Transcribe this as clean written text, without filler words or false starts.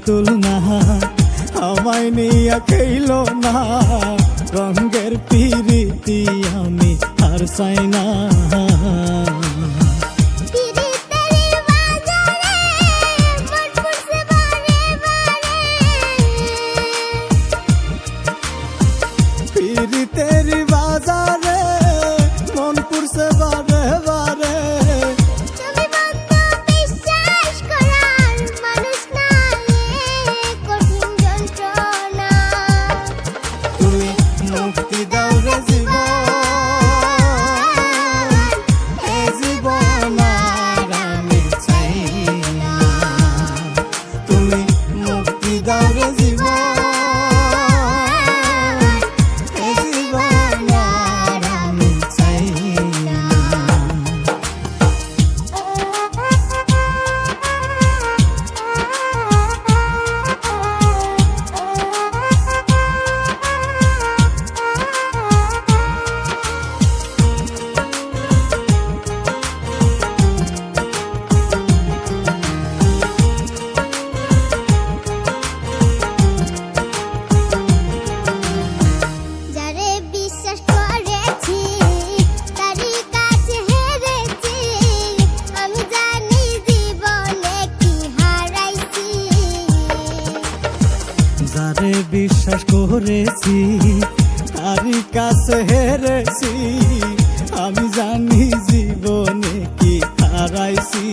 পুতুল না, আমায় নিয়া খেইল না, রঙের পিরিতি আমি আর চাই না। পিরিতেরি বাজারে মন পুরছে বারে বারে, তুমি মুক্তি দাও রে জীবন, এ জীবন আর আমি চাই না। তুমি মুক্তি দাও রে জীবন, যারে বিশ্বাস করেছি তারই কাছে হেরেছি, আমি জানি জীবনে কি হারাইছি।